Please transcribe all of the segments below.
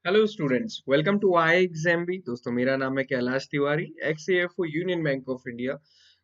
Hello students, welcome to I exam भी। दोस्तों, मेरा नाम है Kailash Tiwari, ex AFO Union Bank of India.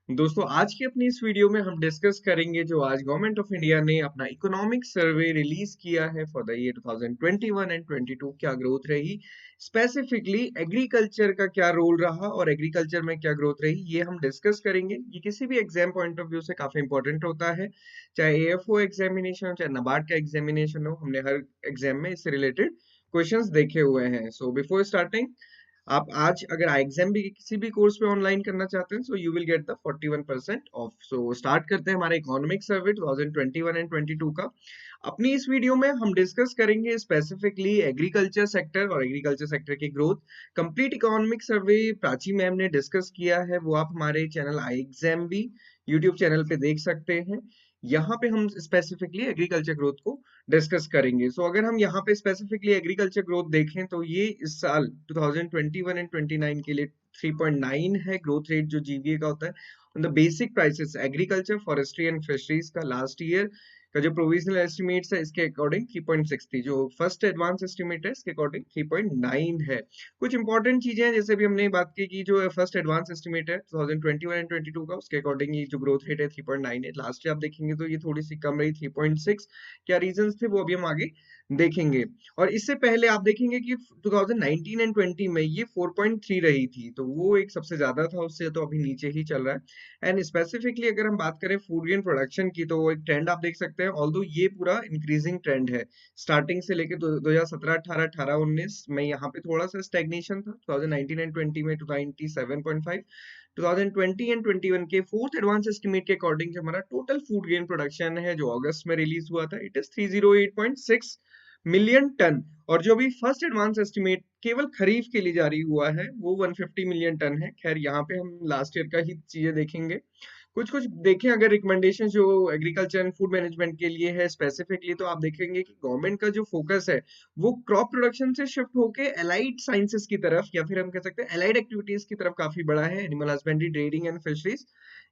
दोस्तों, आज की अपनी इस वीडियो में हम डिस्कस करेंगे जो आज गवर्नमेंट ऑफ इंडिया ने अपना इकोनॉमिक सर्वे रिलीज किया है फॉर द ईयर 2021 एंड 22। क्या ग्रोथ रही, स्पेसिफिकली एग्रीकल्चर का क्या रोल रहा और एग्रीकल्चर में क्या ग्रोथ रही, ये हम डिस्कस करेंगे। ये किसी भी एग्जाम पॉइंट ऑफ व्यू से काफी इंपॉर्टेंट होता है, चाहे एएफओ एग्जामिनेशन हो चाहे नबार्ड का एग्जामिनेशन हो। हमने हर एग्जाम में इससे रिलेटेड क्वेश्चंस देखे हुए हैं। सो बिफोर स्टार्टिंग, आप आज अगर एग्जाम भी किसी भी कोर्स पे ऑनलाइन करना चाहते हैं, so you will get the 41% of. So start करते हैं हमारा इकोनॉमिक सर्वे 2021 एंड 22 का। अपनी इस वीडियो में हम डिस्कस करेंगे स्पेसिफिकली एग्रीकल्चर सेक्टर और एग्रीकल्चर सेक्टर की growth. Complete economic survey Prachi ma'am ने डिस्कस किया है, वो आप हमारे चैनल आई एग्जाम भी यूट्यूब चैनल पे देख सकते हैं। यहाँ पे हम स्पेसिफिकली एग्रीकल्चर ग्रोथ को डिस्कस करेंगे। सो अगर हम यहाँ पे स्पेसिफिकली एग्रीकल्चर ग्रोथ देखें तो ये इस साल 2021 एंड 29 के लिए 3.9 है ग्रोथ रेट जो जीवीए का होता है। On the basic prices agriculture, forestry and fisheries का लास्ट ईयर का जो प्रोविजनल एस्टिमेट्स है इसके अकॉर्डिंग 3.6 थी, जो फर्स्ट एडवांस एस्टिमेट है इसके अकॉर्डिंग 3.9 है। कुछ इंपॉर्टेंट चीजें हैं, जैसे भी हमने बात की कि जो फर्स्ट एडवांस एस्टिमेट है 2021 एंड 22 का, उसके अकॉर्डिंग ये जो ग्रोथ रेट है 3.9 है। लास्ट ईयर आप देखेंगे तो ये थोड़ी सी कम रही, 3.6। क्या रीजंस थे वो अभी हम आगे देखेंगे। और इससे पहले आप देखेंगे कि 2019 एंड 20 में ये 4.3 रही थी, तो वो एक सबसे ज्यादा था, उससे तो अभी नीचे ही चल रहा है। एंड स्पेसिफिकली अगर हम बात करें फूड ग्रेन प्रोडक्शन की, तो वो एक ट्रेंड आप देख सकते हैं, ऑल्दो ये पूरा इंक्रीजिंग ट्रेंड है। स्टार्टिंग से लेके 2017 18 18 19 में यहाँ पे थोड़ा सा स्टेगनेशन था। 2019 एंड 20 में 297.5। 2020 एंड 21 के फोर्थ एडवांस एस्टिमेट के अकॉर्डिंग जो हमारा टोटल फूड ग्रेन प्रोडक्शन है जो अगस्त में रिलीज हुआ था, इट इज 308.6 मिलियन टन। और जो अभी फर्स्ट एडवांस एस्टिमेट केवल खरीफ के लिए जारी हुआ है वो 150 मिलियन टन है। खैर, यहाँ पे हम लास्ट ईयर का ही चीजें देखेंगे। कुछ कुछ देखें अगर रिकमेंडेशन जो एग्रीकल्चर एंड फूड मैनेजमेंट के लिए है स्पेसिफिकली, तो आप देखेंगे कि गवर्नमेंट का जो फोकस है वो क्रॉप प्रोडक्शन से शिफ्ट होके एलाइड साइंसेस की तरफ, या फिर हम कह सकते हैं एलाइड एक्टिविटीज की तरफ काफी बड़ा है। Animal husbandry, trading and fisheries.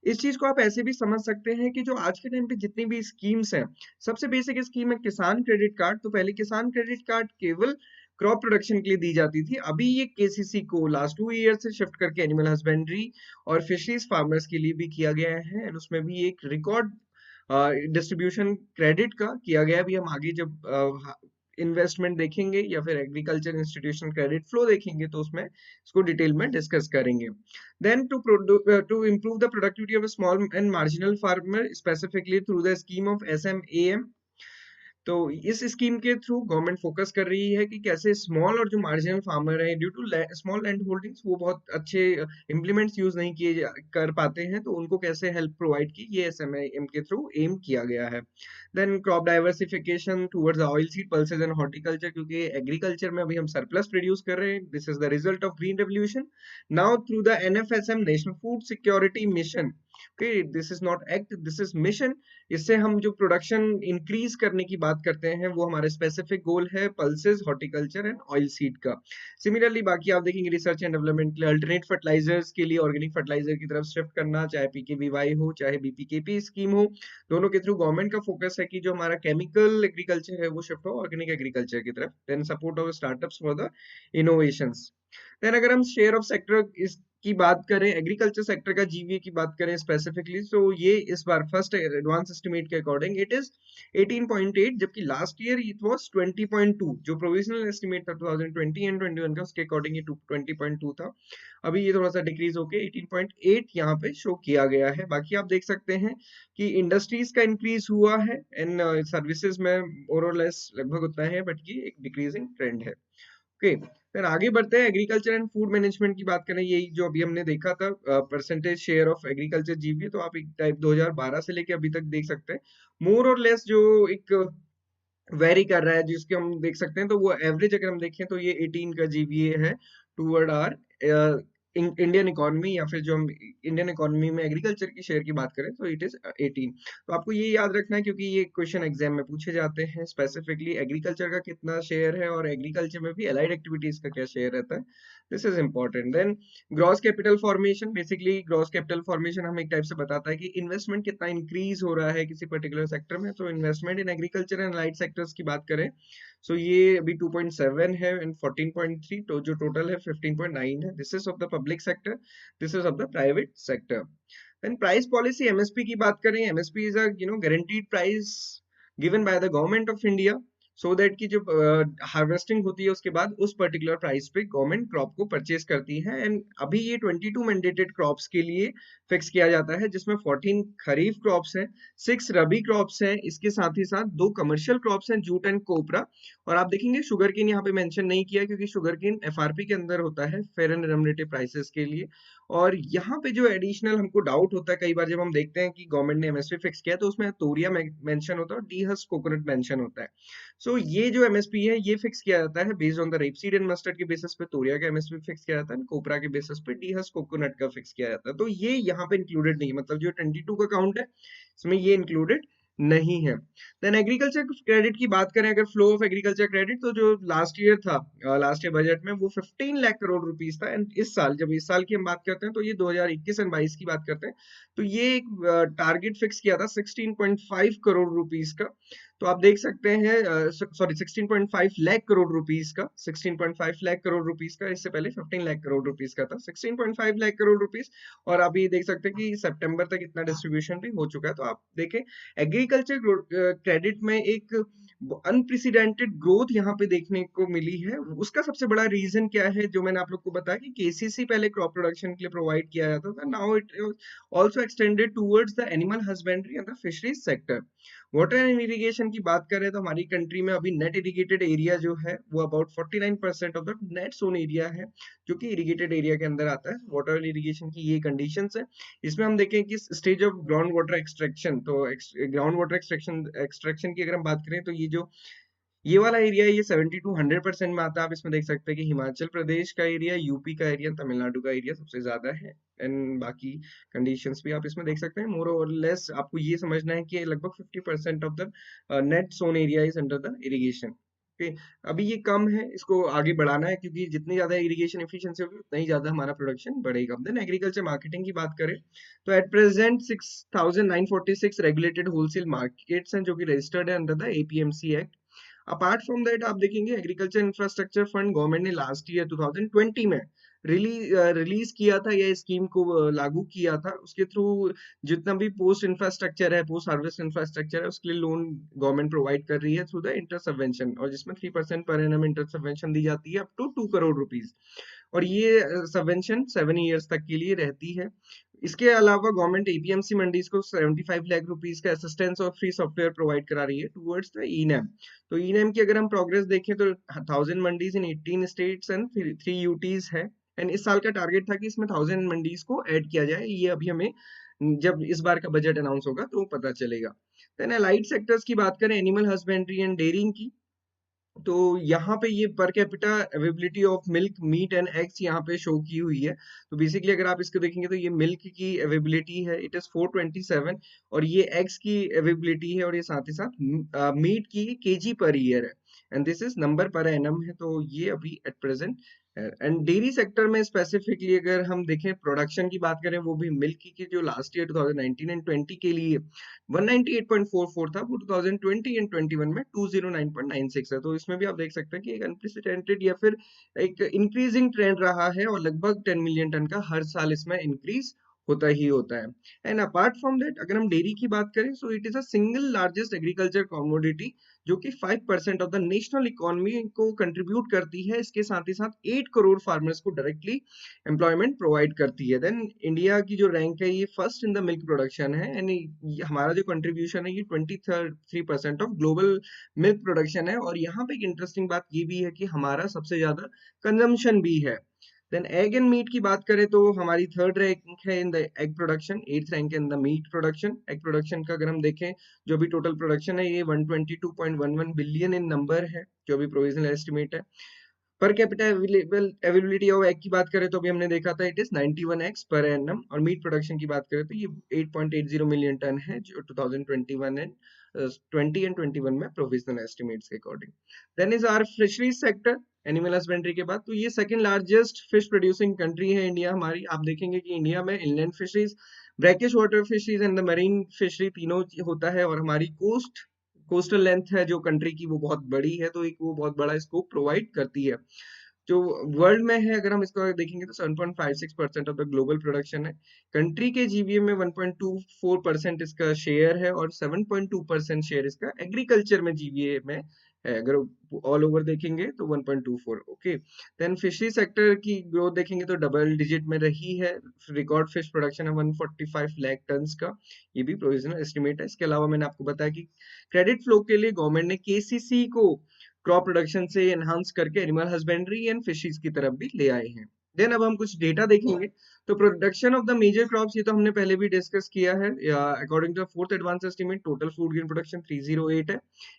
इस चीज को आप ऐसे भी समझ सकते हैं कि जो आज के टाइम पे जितनी भी स्कीम्स हैं, सबसे बेसिक स्कीम है किसान क्रेडिट कार्ड। तो पहले किसान क्रेडिट कार्ड केवल क्रॉप प्रोडक्शन के लिए दी जाती थी, अभी ये केसीसी को लास्ट 2 ईयर से शिफ्ट करके एनिमल हस्बेंड्री और फिशरीज फार्मर्स के लिए भी किया गया है। एंड उसमें भी एक रिकॉर्ड डिस्ट्रीब्यूशन क्रेडिट का किया गया है। अभी हम आगे जब इन्वेस्टमेंट देखेंगे या फिर एग्रीकल्चर इंस्टीट्यूशन क्रेडिट फ्लो देखेंगे तो उसमें इसको डिटेल में डिस्कस करेंगे। Then to improve the productivity of a small and marginal farmer specifically through the scheme of SMAM। तो इस स्कीम के थ्रू गवर्नमेंट फोकस कर रही है कि कैसे स्मॉल और जो मार्जिनल फार्मर है, due to small land holdings, वो बहुत अच्छे इम्प्लीमेंट्स यूज नहीं कर पाते हैं, तो उनको कैसे हेल्प प्रोवाइड की, ये एसएमआईएम के थ्रू एम किया गया है। Then crop diversification towards oil seed, pulses and horticulture, क्योंकि एग्रीकल्चर में अभी हम सरप्लस प्रोड्यूस कर रहे हैं। This is the result of green revolution. Now through the NFSM, national food security mission, okay, this is not act, this is mission. इससे हम जो प्रोडक्शन इंक्रीज करने की बात करते हैं वो हमारे स्पेसिफिक गोल है pulses, horticulture and oil seed का। सिमिलरली बाकी आप देखेंगे रिसर्च एंड डेवलपमेंट के लिए अल्टरनेट फर्टिलाइजर्स के लिए ऑर्गेनिक फर्टिलाइजर की तरफ शिफ्ट करना, चाहे पीकेवीवाई हो चाहे बीपीकेपी स्कीम हो, दोनों के थ्रू गवर्नमेंट का फोकस है कि जो हमारा केमिकल एग्रीकल्चर है वो शिफ्ट हो ऑर्गेनिक एग्रीकल्चर की तरफ। Then support of startups for the innovations. Then अगर हम शेयर ऑफ सेक्टर इस की बात करें, एग्रीकल्चर सेक्टर का जीवीए की बात करें स्पेसिफिकली, तो ये इस बार फर्स्ट एडवांस एस्टिमेट के अकॉर्डिंग इट इज 18.8, जबकि लास्ट ईयर इट वाज 20.2। जो प्रोविजनल एस्टिमेट था 2020 एंड 21 का, उसके अकॉर्डिंग ये 20.2 था। अभी ये थोड़ा सा डिक्रीज होके 18.8 यहाँ पे शो किया गया है। बाकी आप देख सकते हैं कि इंडस्ट्रीज का इंक्रीज हुआ है एंड सर्विसेज में मोर और लेस लगभग उतना है, बट ये एक डिक्रीजिंग ट्रेंड है। ओके, फिर आगे बढ़ते हैं एग्रीकल्चर एंड फूड मैनेजमेंट की बात करें। यही जो अभी हमने देखा था percentage share of agriculture GVA, तो आप एक टाइप 2012 से लेके अभी तक देख सकते हैं मोर और लेस जो एक वेरी कर रहा है, जिसके हम देख सकते हैं। तो वो एवरेज अगर हम देखें तो ये 18 का जीवीए है टूवर्ड आर इंडियन इकोनॉमी, या फिर जो हम इंडियन इकोनॉमी में एग्रीकल्चर की शेयर की बात करें तो इट इज 18। तो आपको ये याद रखना है क्योंकि ये क्वेश्चन एग्जाम में पूछे जाते हैं, स्पेसिफिकली एग्रीकल्चर का कितना शेयर है और एग्रीकल्चर में भी अलाइड एक्टिविटीज का क्या शेयर रहता है। This is important. Then gross capital formation, basically gross capital formation हम एक टाइप से बताता है कि इन्वेस्टमेंट कितना इंक्रीज हो रहा है किसी पर्टिकुलर सेक्टर में। तो investment in agriculture and allied sectors की बात करें सो ये अभी 2.7 है एंड 14.3, तो जो टोटल है 15.9 है। This is of the public sector, this is of the private sector. Then price policy, MSP की बात करें, MSP is a guaranteed price given by the government of India, so that की जो harvesting होती है उसके बाद उस पर्टिकुलर प्राइस पे गवर्नमेंट क्रॉप को परचेज करती है। एंड अभी ये 22 मैंडेटेड क्रॉप्स के लिए फिक्स किया जाता है, जिसमें 14 खरीफ क्रॉप्स हैं, 6 रबी क्रॉप्स हैं, इसके साथ ही साथ 2 कमर्शियल क्रॉप्स हैं, जूट एंड कोपरा। और आप देखेंगे शुगर केन यहाँ पे मेंशन नहीं किया, क्योंकि शुगर केन एफआरपी के अंदर होता है, फेयर एंड रेम्युनेटिव प्राइसेस के लिए। और यहाँ पे जो एडिशनल हमको डाउट होता है कई बार जब हम देखते हैं कि गवर्नमेंट ने एमएसपी फिक्स किया, तो उसमें तोरिया मेंशन होता है और डी हस्क कोकोनट मेंशन होता है। सो ये जो एमएसपी है ये फिक्स किया जाता है based on the rapeseed and mustard के बेसिस पे तोरिया का एमएसपी फिक्स किया जाता है, कोपरा के बेसिस पे डी हस्क कोकोनट का फिक्स किया जाता है। तो ये यहाँ पे इंक्लूडेड नहीं है, मतलब जो 22 का काउंट है इसमें ये इंक्लूडेड नहीं है। देन एग्रीकल्चर क्रेडिट की बात करें, अगर फ्लो ऑफ एग्रीकल्चर क्रेडिट, तो जो लास्ट ईयर था, लास्ट ईयर बजट में वो 15 लाख करोड़ रुपीस था। एंड इस साल, जब इस साल की हम बात करते हैं, तो ये 2021 एंड 22 की बात करते हैं, तो ये एक टारगेट फिक्स किया था 16.5 करोड़ रुपीस का। तो आप देख सकते हैं, सॉरी 16.5 लाख करोड़ रुपीस का, 16.5 लाख करोड़ रुपीस का, इससे पहले 15 लाख करोड़ रुपीस का था, 16.5 लाख करोड़ रुपीस। और अभी देख सकते हैं कि सितंबर तक इतना डिस्ट्रीब्यूशन भी हो चुका है। तो आप देखें एग्रीकल्चर क्रेडिट में एक अनप्रेसिडेंटेड ग्रोथ यहाँ पे देखने को मिली है। उसका सबसे बड़ा रीजन क्या है, जो मैंने आप लोग को बताया कि केसीसी पहले क्रॉप प्रोडक्शन के लिए प्रोवाइड किया जाता था, now it also extended towards the animal husbandry and the fisheries sector. Water and irrigation की बात करें तो हमारी कंट्री में अभी नेट इरिगेटेड एरिया जो है वो about 49% of the net sown area है, जो कि इरिगेटेड एरिया के अंदर आता है। वाटर एंड इरिगेशन की ये कंडीशंस है। इसमें हम देखें कि stage of ground water extraction, तो ग्राउंड वाटर एक्सट्रैक्शन की अगर हम बात करें, तो ये वाला एरिया ये 70 टू 100% में आता है। आप इसमें देख सकते हैं कि हिमाचल प्रदेश का एरिया, यूपी का एरिया, तमिलनाडु का एरिया सबसे ज्यादा है। एंड बाकी कंडीशंस भी आप इसमें देख सकते हैं। मोर और लेस आपको ये समझना है कि लगभग 50% of the net sown area is under the irrigation. Okay, अभी ये कम है, इसको आगे बढ़ाना है, क्योंकि जितनी ज्यादा इरिगेशन एफिशिएंसी होगी उतना ही ज्यादा हमारा प्रोडक्शन बढ़ेगा। देन एग्रीकल्चर मार्केटिंग की बात करें, तो at present 6946 regulated wholesale markets हैं, जो कि रजिस्टर्ड है under the APMC act. Apart from that आप देखेंगे एग्रीकल्चर इंफ्रास्ट्रक्चर फंड गवर्नमेंट ने लास्ट ईयर 2020 में रिलीज किया था, या स्कीम को लागू किया था। उसके थ्रू जितना भी पोस्ट इंफ्रास्ट्रक्चर है, पोस्ट हार्वेस्ट इंफ्रास्ट्रक्चर है, उसके लिए लोन गवर्नमेंट प्रोवाइड कर रही है थ्रू द इंटर सबवेंशन, और जिसमें 3% पर एनम इंटर सबवेंशन दी जाती है अप टू 2 करोड़ रुपीज। और ये सबवेंशन 7 ईयर्स तक के लिए रहती है। इसके अलावा गवर्नमेंट एपीएमसी मंडीज को 75 लाख रुपीस का असिस्टेंस और फ्री सॉफ्टवेयर प्रोवाइड करा रही है टुवर्ड्स द ईनैम। तो ईनैम की अगर हम प्रोग्रेस देखें, तो 1000 मंडीज इन 18 स्टेट्स एंड 3 यूटीज है। एंड इस साल का टारगेट था कि इसमें 1000 मंडीज को ऐड किया जाए। ये अभी हमें जब इस बार का बजट अनाउंस होगा तो पता चलेगा। देन अलाइड सेक्टर्स की बात करें, एनिमल हस्बेंड्री एंड डेयरिंग की, तो यहाँ पे ये per capita availability of milk, meat and eggs यहाँ पे शो की हुई है। तो बेसिकली अगर आप इसको देखेंगे, तो ये मिल्क की अवेलेबिलिटी है, इट इज 427, और ये एग्स की अवेलेबिलिटी है, और ये साथ ही साथ मीट की केजी पर ईयर है, and this is number per annum है। तो ये अभी at present. And dairy sector में स्पेसिफिकली अगर हम देखें, प्रोडक्शन की बात करें, वो भी मिल्क की जो लास्ट ईयर 2019 एंड 20 के लिए 198.44 था, वो 2020 एंड 21 में 209.96 है। तो इसमें भी आप देख सकते हैं कि एक अनप्रेसिडेंटेड या फिर एक इंक्रीजिंग ट्रेंड रहा है, और लगभग 10 मिलियन टन का हर साल इसमें इंक्रीज होता ही होता है। एंड अपार्ट फ्रॉम दैट अगर हम डेयरी की बात करें, so it is a single largest agriculture commodity, जो कि 5% ऑफ द नेशनल इकोनॉमी को कंट्रीब्यूट करती है। इसके साथ ही साथ 8 करोड़ फार्मर्स को डायरेक्टली एम्प्लॉयमेंट प्रोवाइड करती है। देन इंडिया की जो रैंक है, ये first in the milk production है, एंड हमारा जो कंट्रीब्यूशन है ये 23% ऑफ ग्लोबल मिल्क प्रोडक्शन है। और यहाँ पे एक इंटरेस्टिंग बात ये भी है कि हमारा सबसे ज्यादा कंजम्पशन भी है। देन एग एंड मीट की बात करें, तो हमारी थर्ड रैंक है in the egg production, 8th rank है in the meat production. Egg production का अगर हम देखें, जो भी टोटल प्रोडक्शन है, ये 122.11 बिलियन इन नंबर है, जो भी प्रोविजनल एस्टिमेट है। पर कैपिटा अवेलेबिलिटी ऑफ एग की बात करें, तो अभी हमने देखा था it is 91 eggs per annum. और मीट प्रोडक्शन की बात करें, तो ये 8.80 मिलियन टन है, जो 2021 एंड 20 एंड 21 में प्रोविजनल एस्टिमेट्स के according. Then is our fisheries sector, animal husbandry के बाद, तो ये second largest fish producing country है इंडिया हमारी। आप देखेंगे कि इंडिया में inland fisheries, brackish water fisheries and the marine fishery तीनों होता है, और हमारी कोस्टल लेंथ है जो कंट्री की वो बहुत बड़ी है, तो एक वो बहुत बड़ा स्कोप प्रोवाइड करती है। जो वर्ल्ड में है, अगर हम इसको देखेंगे तो 7.56% ऑफ द ग्लोबल प्रोडक्शन है। कंट्री के जीवीए में 1.24% इसका शेयर है और 7.2% शेयर इसका एग्रीकल्चर में जीवीए में है। अगर ऑल ओवर देखेंगे तो 1.24। ओके, देन फिशरी सेक्टर की ग्रोथ देखेंगे तो डबल डिजिट में रही है। रिकॉर्ड फिश प्रोडक्शन है 145 लाख टन का, ये भी प्रोविजनल एस्टिमेट है। इसके अलावा मैंने आपको बताया कि क्रेडिट फ्लो के लिए गवर्नमेंट ने केसीसी को क्रॉप प्रोडक्शन से एनहांस करके एनिमल हस्बेंड्री एंड फिशरीज की तरफ भी ले आए हैं। देन अब हम कुछ डेटा देखेंगे। तो production of the major crops, ये तो हमने पहले भी डिस्कस किया है। According to fourth advance estimate, total food grain production 308 है।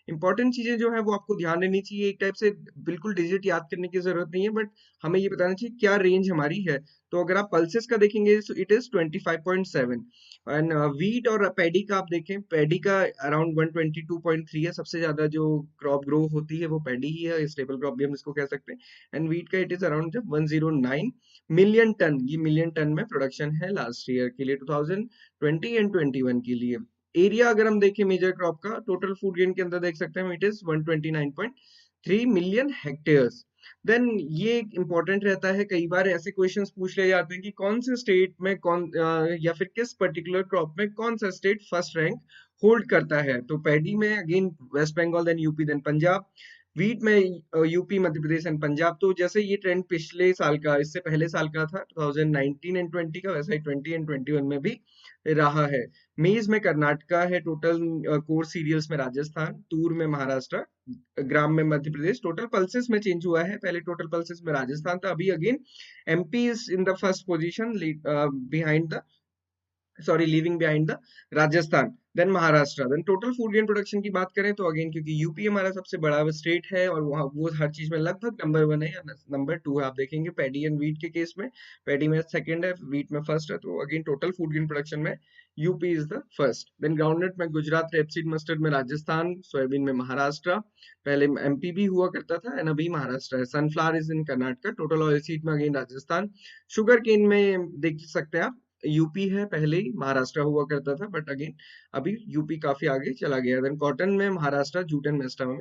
इंपॉर्टेंट चीजें जो है वो आपको ध्यान देनी चाहिए। एक टाइप से बिल्कुल डिजिट याद करने की जरूरत नहीं है, बट हमें ये बताना चाहिए क्या रेंज हमारी है। तो अगर आप पल्सेस का देखेंगे तो इट इज 25.7। एंड वीट और पैडी का आप देखें, पैडी का अराउंड 122.3 है। सबसे ज्यादा जो क्रॉप ग्रो होती है वो पैडी ही है, स्टेपल क्रॉप भी हम इसको कह सकते हैं। एंड वीट का it is around 109 million ton, ये मिलियन टन में प्रोडक्शन है लास्ट ईयर के लिए, 2020 एंड 21 के लिए। एरिया अगर हम देखें मेजर क्रॉप का, टोटल फूड ग्रेन के अंदर देख सकते हैं it is 129.3 million hectares. Then ये इंपॉर्टेंट रहता है, कई बार ऐसे क्वेश्चंस पूछ ले जाते हैं कि कौन से स्टेट में या फिर किस पर्टिकुलर क्रॉप में कौन सा स्टेट फर्स्ट रैंक होल्ड करता है। तो पैडी में again West Bengal, then UP, then Punjab. Wheat में यूपी, मध्य प्रदेश एंड पंजाब। तो जैसे ये ट्रेंड पिछले साल का, इससे पहले साल का था 2019 एंड 20 का, वैसा ही 20 एंड 21 में भी रहा है। मेज में कर्नाटका है, टोटल कोर सीरियल्स में राजस्थान, तूर में महाराष्ट्र, ग्राम में मध्य प्रदेश। टोटल पल्सेस में चेंज हुआ है, पहले टोटल पल्सेस में राजस्थान था, अभी again MP is in the first position behind the, sorry, leaving behind the Rajasthan, then Maharashtra. Then total food grain production की बात करें तो अगेन, क्योंकि यूपी हमारा सबसे बड़ा स्टेट है और वहाँ वो हर चीज में लगभग नंबर 1 है या नंबर 2 है। आप देखेंगे पैडी एंड वीट के केस में, पैडी में सेकंड है, वीट में फर्स्ट है। तो again total food grain production में UP is the first. Then groundnut में गुजरात, रेपसीड मस्टर्ड में राजस्थान, सोयाबीन में महाराष्ट्र, पहले एमपी भी हुआ करता था एंड अभी महाराष्ट्र है। Sunflower is in Karnataka, total oil seed में अगेन राजस्थान। शुगर केन में देख सकते हैं आप, यूपी है, पहले ही महाराष्ट्र हुआ करता था बट अगेन अभी यूपी काफी आगे चला गया। देन कॉटन में महाराष्ट्र, जूट एंड मेस्टा में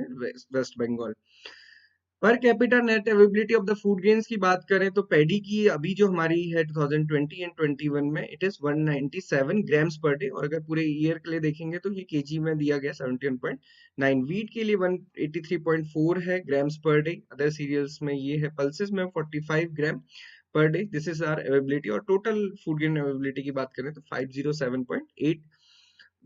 West Bengal. Per capita net availability of the food grains की बात करें तो पैडी की अभी जो हमारी है 2020 एंड 21 में it is 197 grams per day, और अगर पूरे ईयर के लिए देखेंगे तो ये केजी में दिया गया 71.9। वीट के लिए 183.4 है grams per day, other serials में ये है, पल्सेस में 45 gram per day. This is our availability. और टोटल फूड ग्रेन अवेबिलिटी की बात करें तो 507.8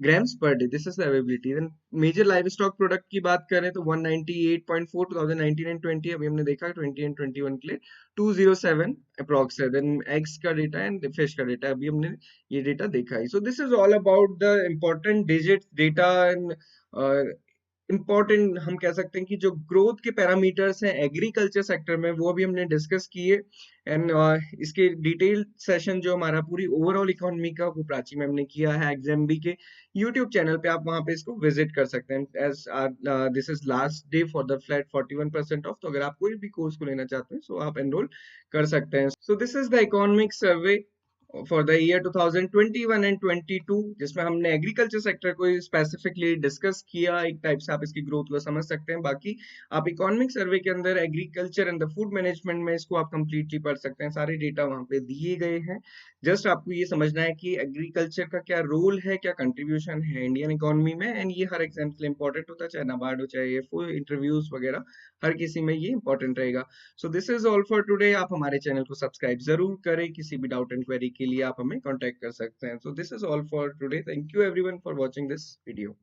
grams per day, this is the availability. Then major livestock product की बात करें तो 198.4 2019 and 20, अभी हमने देखा 20 and 21 के लिए 207 अप्रॉक्स है। देन एग्स का डेटा एंड फिश का डेटा अभी हमने ये डेटा देखा है। So this is all about the important digit data and important, हम कह सकते हैं कि जो ग्रोथ के पैरामीटर्स हैं एग्रीकल्चर सेक्टर में वो भी हमने डिस्कस किए। एंड इसके डिटेल सेशन जो हमारा पूरी ओवरऑल इकोनॉमी का, वो प्राची मैम ने किया है एग्जाम्बी के यूट्यूब चैनल पे, आप वहां पे इसको विजिट कर सकते हैं। As this is last day for the flat 41% off, तो अगर आप कोई भी कोर्स को लेना चाहते हैं सो आप एनरोल कर सकते हैं। So this is the economic survey for the year 2021 and 22, जिसमें हमने एग्रीकल्चर सेक्टर को स्पेसिफिकली डिस्कस किया। एक टाइप से आप इसकी ग्रोथ को समझ सकते हैं। बाकी आप इकोनॉमिक सर्वे के अंदर agriculture and the food management में इसको आप कंप्लीटली पढ़ सकते हैं, सारे डेटा वहां पे दिए गए हैं। जस्ट आपको ये समझना है कि एग्रीकल्चर का क्या रोल है, क्या कंट्रीब्यूशन है इंडियन इकोनॉमी में, एंड ये हर एग्जाम के लिए इंपॉर्टेंट होता है, चाहे नाबार्ड हो चाहे ये फुल इंटरव्यूज वगैरह, हर किसी में ये इंपॉर्टेंट रहेगा। So this is all for today. आप हमारे चैनल को सब्सक्राइब जरूर करें, किसी भी डाउट एंड क्वेरी के लिए आप हमें कांटेक्ट कर सकते हैं। So this is all for today, thank you everyone for watching this video.